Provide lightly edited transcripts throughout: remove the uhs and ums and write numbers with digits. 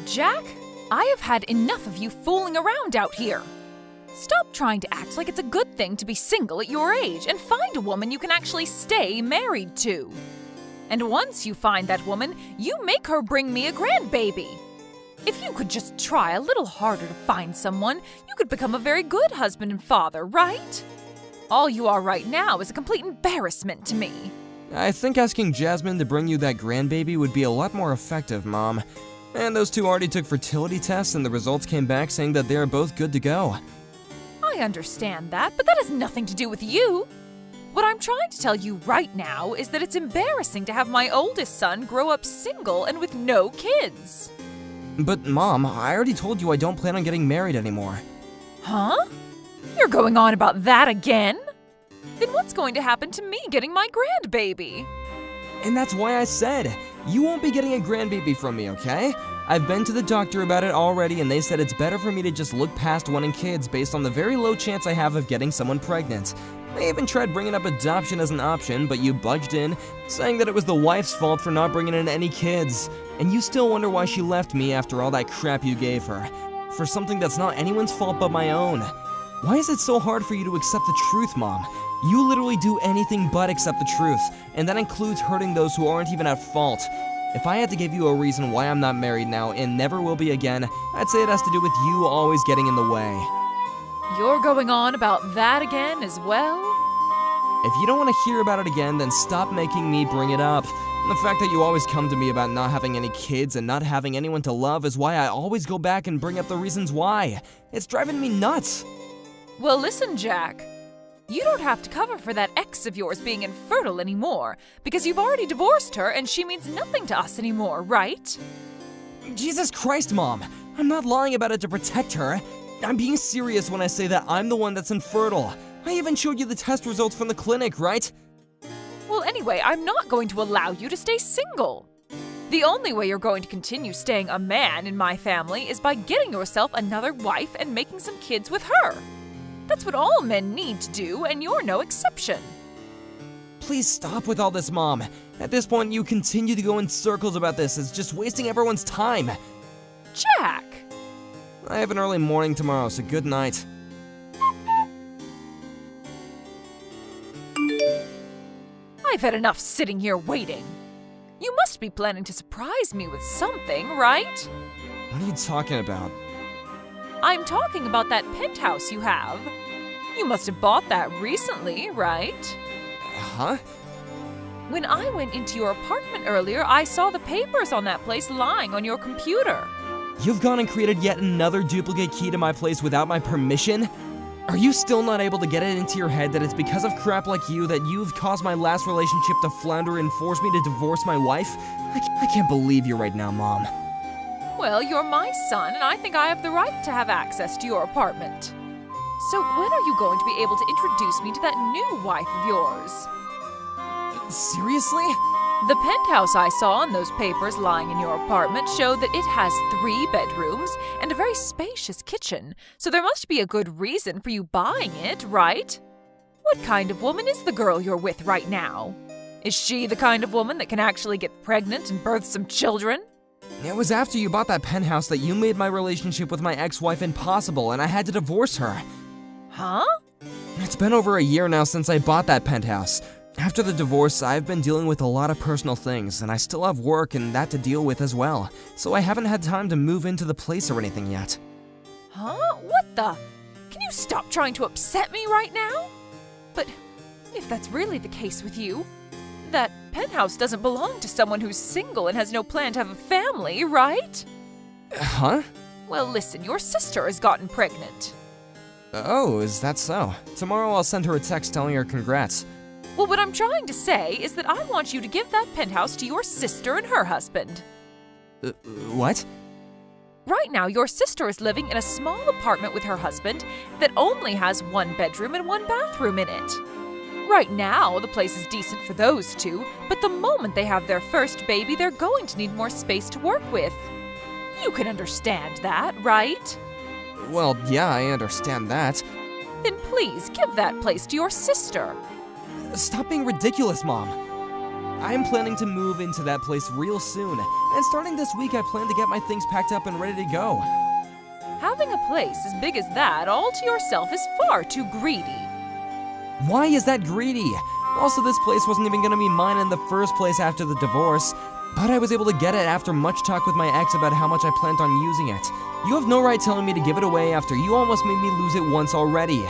Jack, I have had enough of you fooling around out here. Stop trying to act like it's a good thing to be single at your age and find a woman you can actually stay married to. And once you find that woman, you make her bring me a grandbaby. If you could just try a little harder to find someone, you could become a very good husband and father, right? All you are right now is a complete embarrassment to me. I think asking Jasmine to bring you that grandbaby would be a lot more effective, Mom. And those two already took fertility tests and the results came back saying that they are both good to go. I understand that, but that has nothing to do with you. What I'm trying to tell you right now is that it's embarrassing to have my oldest son grow up single and with no kids. But Mom, I already told you I don't plan on getting married anymore. Huh? You're going on about that again? Then what's going to happen to me getting my grandbaby? And that's why I said, you won't be getting a grandbaby from me, okay? I've been to the doctor about it already and they said it's better for me to just look past wanting kids based on the very low chance I have of getting someone pregnant. They even tried bringing up adoption as an option, but you budged in, saying that it was the wife's fault for not bringing in any kids. And you still wonder why she left me after all that crap you gave her. For something that's not anyone's fault but my own. Why is it so hard for you to accept the truth, Mom? You literally do anything but accept the truth, and that includes hurting those who aren't even at fault. If I had to give you a reason why I'm not married now and never will be again, I'd say it has to do with you always getting in the way. You're going on about that again as well? If you don't want to hear about it again, then stop making me bring it up. And the fact that you always come to me about not having any kids and not having anyone to love is why I always go back and bring up the reasons why. It's driving me nuts. Well, listen, Jack. You don't have to cover for that ex of yours being infertile anymore, because you've already divorced her and she means nothing to us anymore, right? Jesus Christ, Mom. I'm not lying about it to protect her. I'm being serious when I say that I'm the one that's infertile. I even showed you the test results from the clinic, right? Well, anyway, I'm not going to allow you to stay single. The only way you're going to continue staying a man in my family is by getting yourself another wife and making some kids with her. That's what all men need to do, and you're no exception. Please stop with all this, Mom. At this point, you continue to go in circles about this. It's just wasting everyone's time. Jack! I have an early morning tomorrow, so good night. I've had enough sitting here waiting. You must be planning to surprise me with something, right? What are you talking about? I'm talking about that penthouse you have. You must have bought that recently, right? Huh? When I went into your apartment earlier, I saw the papers on that place lying on your computer. You've gone and created yet another duplicate key to my place without my permission? Are you still not able to get it into your head that it's because of crap like you that you've caused my last relationship to flounder and forced me to divorce my wife? I can't believe you right now, Mom. Well, you're my son, and I think I have the right to have access to your apartment. So when are you going to be able to introduce me to that new wife of yours? Seriously? The penthouse I saw in those papers lying in your apartment showed that it has 3 bedrooms and a very spacious kitchen, so there must be a good reason for you buying it, right? What kind of woman is the girl you're with right now? Is she the kind of woman that can actually get pregnant and birth some children? It was after you bought that penthouse that you made my relationship with my ex-wife impossible and I had to divorce her. Huh? It's been over a year now since I bought that penthouse. After the divorce, I've been dealing with a lot of personal things, and I still have work and that to deal with as well, so I haven't had time to move into the place or anything yet. Huh? What the? Can you stop trying to upset me right now? But if that's really the case with you, that penthouse doesn't belong to someone who's single and has no plan to have a family, right? Huh? Well, listen, your sister has gotten pregnant. Oh, is that so? Tomorrow I'll send her a text telling her congrats. Well, what I'm trying to say is that I want you to give that penthouse to your sister and her husband. What? Right now, your sister is living in a small apartment with her husband that only has 1 bedroom and 1 bathroom in it. Right now, the place is decent for those two, but the moment they have their first baby, they're going to need more space to work with. You can understand that, right? Well, yeah, I understand that. Then please give that place to your sister. Stop being ridiculous, Mom. I am planning to move into that place real soon, and starting this week I plan to get my things packed up and ready to go. Having a place as big as that all to yourself is far too greedy. Why is that greedy? Also, this place wasn't even gonna be mine in the first place after the divorce, but I was able to get it after much talk with my ex about how much I planned on using it. You have no right telling me to give it away after you almost made me lose it once already.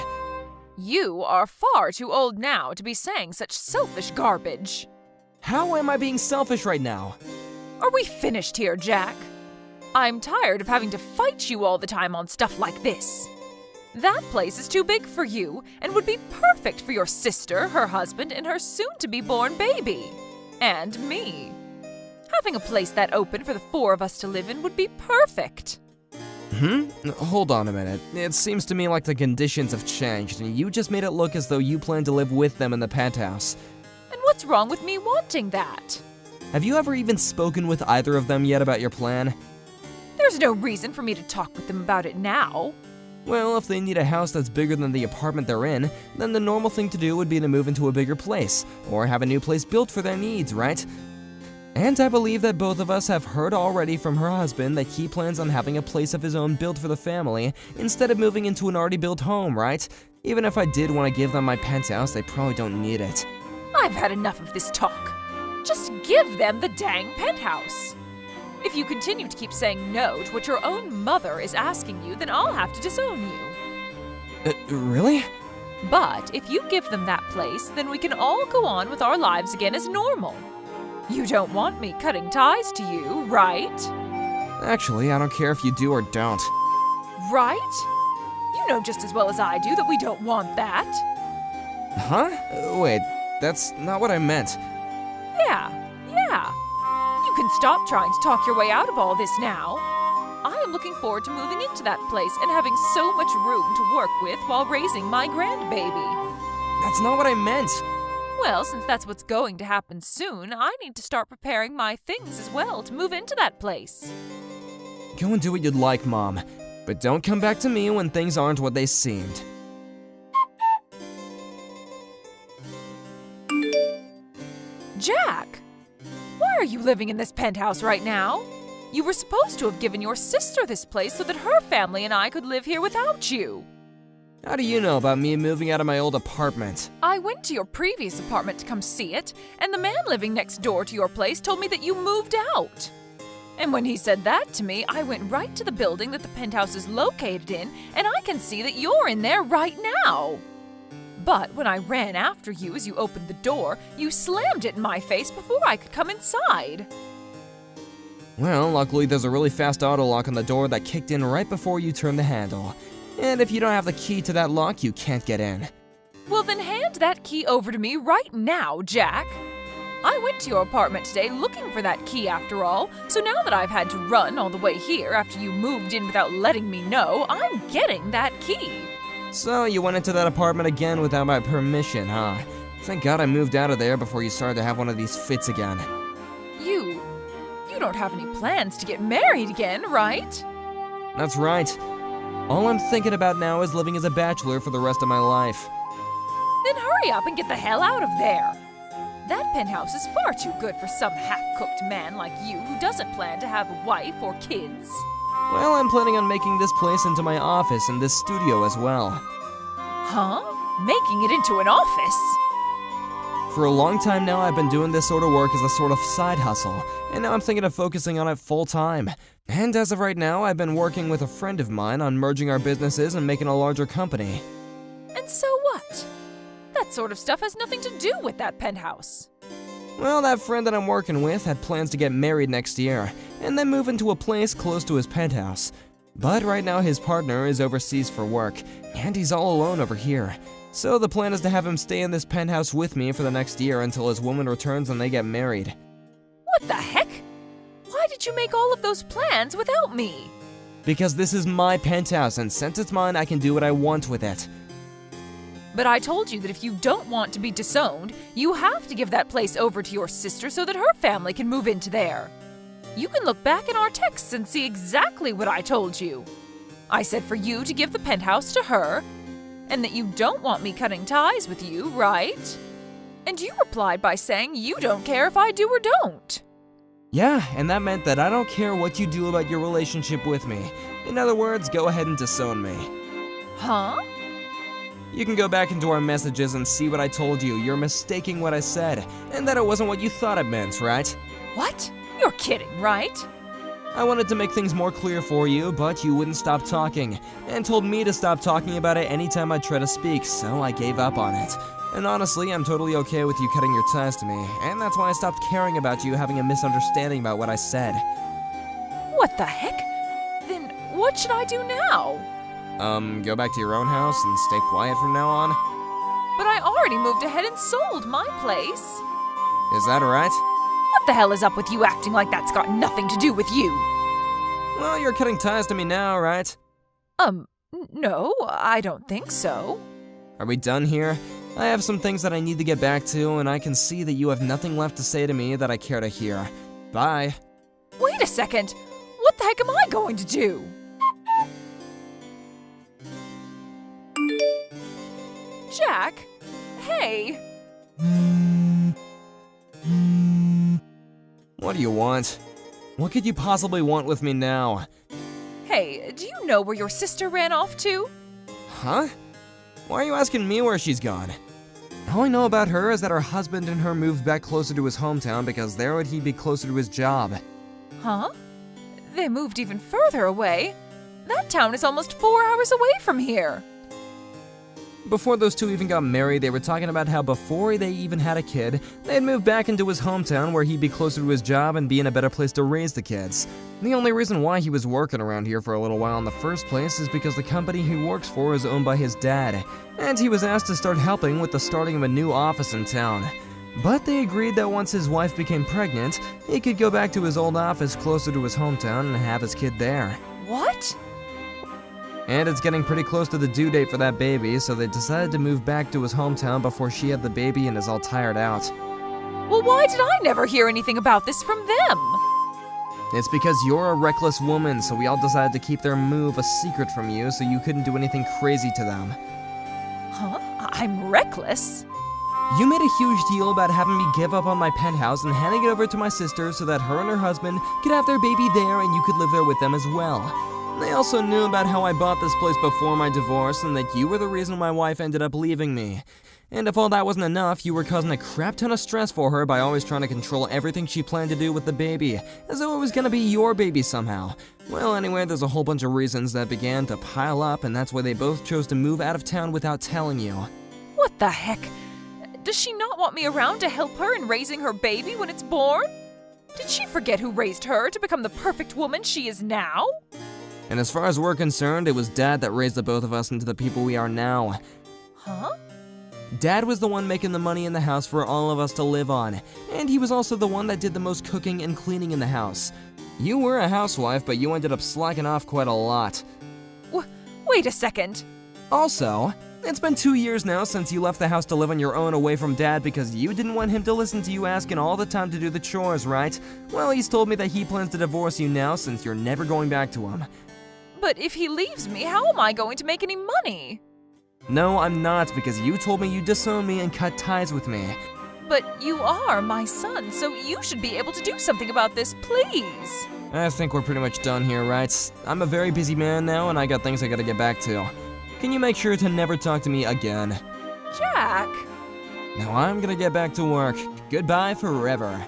You are far too old now to be saying such selfish garbage. How am I being selfish right now? Are we finished here, Jack? I'm tired of having to fight you all the time on stuff like this. That place is too big for you and would be perfect for your sister, her husband, and her soon-to-be-born baby. And me. Having a place that open for the four of us to live in would be perfect. Hold on a minute. It seems to me like the conditions have changed, and you just made it look as though you plan to live with them in the penthouse. And what's wrong with me wanting that? Have you ever even spoken with either of them yet about your plan? There's no reason for me to talk with them about it now. Well, if they need a house that's bigger than the apartment they're in, then the normal thing to do would be to move into a bigger place, or have a new place built for their needs, right? And I believe that both of us have heard already from her husband that he plans on having a place of his own built for the family, instead of moving into an already built home, right? Even if I did want to give them my penthouse, they probably don't need it. I've had enough of this talk. Just give them the dang penthouse. If you continue to keep saying no to what your own mother is asking you, then I'll have to disown you. Really? But if you give them that place, then we can all go on with our lives again as normal. You don't want me cutting ties to you, right? Actually, I don't care if you do or don't. Right? You know just as well as I do that we don't want that. Huh? Wait, that's not what I meant. Yeah. You can stop trying to talk your way out of all this now. I am looking forward to moving into that place and having so much room to work with while raising my grandbaby. That's not what I meant. Well, since that's what's going to happen soon, I need to start preparing my things as well to move into that place. Go and do what you'd like, Mom. But don't come back to me when things aren't what they seemed. Jack! Why are you living in this penthouse right now? You were supposed to have given your sister this place so that her family and I could live here without you. How do you know about me moving out of my old apartment? I went to your previous apartment to come see it, and the man living next door to your place told me that you moved out. And when he said that to me, I went right to the building that the penthouse is located in, and I can see that you're in there right now. But when I ran after you as you opened the door, you slammed it in my face before I could come inside. Well, luckily there's a really fast auto lock on the door that kicked in right before you turned the handle. And if you don't have the key to that lock, you can't get in. Well, then hand that key over to me right now, Jack. I went to your apartment today looking for that key after all, so now that I've had to run all the way here after you moved in without letting me know, I'm getting that key. So you went into that apartment again without my permission, huh? Thank God I moved out of there before you started to have one of these fits again. You don't have any plans to get married again, right? That's right. All I'm thinking about now is living as a bachelor for the rest of my life. Then hurry up and get the hell out of there. That penthouse is far too good for some half-cooked man like you who doesn't plan to have a wife or kids. Well, I'm planning on making this place into my office and this studio as well. Huh? Making it into an office? For a long time now, I've been doing this sort of work as a sort of side hustle, and now I'm thinking of focusing on it full time. And as of right now, I've been working with a friend of mine on merging our businesses and making a larger company. And so what? That sort of stuff has nothing to do with that penthouse. Well, that friend that I'm working with had plans to get married next year, and then move into a place close to his penthouse. But right now his partner is overseas for work, and he's all alone over here. So the plan is to have him stay in this penthouse with me for the next year until his woman returns and they get married. What the heck? Why did you make all of those plans without me? Because this is my penthouse, and since it's mine, I can do what I want with it. But I told you that if you don't want to be disowned, you have to give that place over to your sister so that her family can move into there. You can look back in our texts and see exactly what I told you. I said for you to give the penthouse to her, and that you don't want me cutting ties with you, right? And you replied by saying you don't care if I do or don't. Yeah, and that meant that I don't care what you do about your relationship with me. In other words, go ahead and disown me. Huh? You can go back into our messages and see what I told you. You're mistaking what I said, and that it wasn't what you thought it meant, right? What? You're kidding, right? I wanted to make things more clear for you, but you wouldn't stop talking, and told me to stop talking about it anytime I try to speak, so I gave up on it. And honestly, I'm totally okay with you cutting your ties to me, and that's why I stopped caring about you having a misunderstanding about what I said. What the heck? Then what should I do now? Go back to your own house and stay quiet from now on? But I already moved ahead and sold my place. Is that right? What the hell is up with you acting like that's got nothing to do with you? Well, you're cutting ties to me now, right? No, I don't think so. Are we done here? I have some things that I need to get back to, and I can see that you have nothing left to say to me that I care to hear. Bye. Wait a second. What the heck am I going to do? Jack? Hey. What do you want? What could you possibly want with me now? Hey, do you know where your sister ran off to? Huh? Why are you asking me where she's gone? All I know about her is that her husband and her moved back closer to his hometown because there would he be closer to his job. Huh? They moved even further away. That town is almost 4 hours away from here. Before those two even got married, they were talking about how before they even had a kid, they'd move back into his hometown where he'd be closer to his job and be in a better place to raise the kids. The only reason why he was working around here for a little while in the first place is because the company he works for is owned by his dad, and he was asked to start helping with the starting of a new office in town. But they agreed that once his wife became pregnant, he could go back to his old office closer to his hometown and have his kid there. What? And it's getting pretty close to the due date for that baby, so they decided to move back to his hometown before she had the baby and is all tired out. Well, why did I never hear anything about this from them? It's because you're a reckless woman, so we all decided to keep their move a secret from you so you couldn't do anything crazy to them. Huh? I'm reckless? You made a huge deal about having me give up on my penthouse and handing it over to my sister so that her and her husband could have their baby there and you could live there with them as well. They also knew about how I bought this place before my divorce and that you were the reason my wife ended up leaving me. And if all that wasn't enough, you were causing a crap ton of stress for her by always trying to control everything she planned to do with the baby, as though it was gonna be your baby somehow. Well, anyway, there's a whole bunch of reasons that began to pile up, and that's why they both chose to move out of town without telling you. What the heck? Does she not want me around to help her in raising her baby when it's born? Did she forget who raised her to become the perfect woman she is now? And as far as we're concerned, it was Dad that raised the both of us into the people we are now. Huh? Dad was the one making the money in the house for all of us to live on, and he was also the one that did the most cooking and cleaning in the house. You were a housewife, but you ended up slacking off quite a lot. Wait a second. Also, it's been 2 years now since you left the house to live on your own away from Dad because you didn't want him to listen to you asking all the time to do the chores, right? Well, he's told me that he plans to divorce you now since you're never going back to him. But if he leaves me, how am I going to make any money? No, I'm not, because you told me you'd disown me and cut ties with me. But you are my son, so you should be able to do something about this, please. I think we're pretty much done here, right? I'm a very busy man now, and I got things I gotta get back to. Can you make sure to never talk to me again? Jack! Now I'm gonna get back to work. Goodbye forever.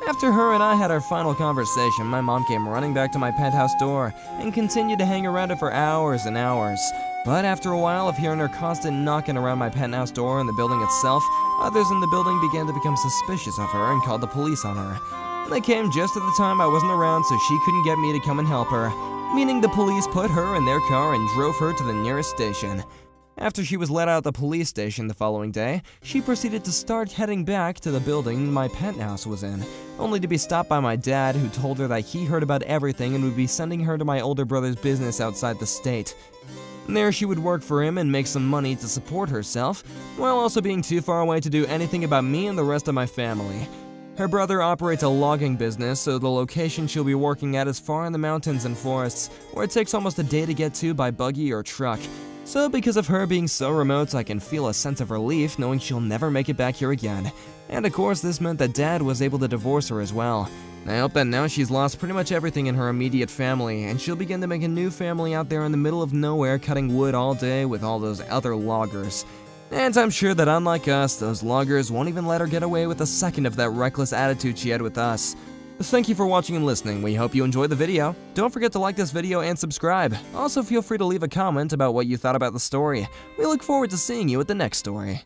After her and I had our final conversation, my mom came running back to my penthouse door and continued to hang around it for hours and hours. But after a while of hearing her constant knocking around my penthouse door and the building itself, others in the building began to become suspicious of her and called the police on her. They came just at the time I wasn't around, so she couldn't get me to come and help her, meaning the police put her in their car and drove her to the nearest station. After she was let out of the police station the following day, she proceeded to start heading back to the building my penthouse was in, only to be stopped by my dad, who told her that he heard about everything and would be sending her to my older brother's business outside the state. There she would work for him and make some money to support herself, while also being too far away to do anything about me and the rest of my family. Her brother operates a logging business, so the location she'll be working at is far in the mountains and forests, where it takes almost a day to get to by buggy or truck. So because of her being so remote, I can feel a sense of relief knowing she'll never make it back here again. And of course, this meant that Dad was able to divorce her as well. I hope that now she's lost pretty much everything in her immediate family, and she'll begin to make a new family out there in the middle of nowhere cutting wood all day with all those other loggers. And I'm sure that unlike us, those loggers won't even let her get away with a second of that reckless attitude she had with us. Thank you for watching and listening. We hope you enjoyed the video. Don't forget to like this video and subscribe. Also, feel free to leave a comment about what you thought about the story. We look forward to seeing you at the next story.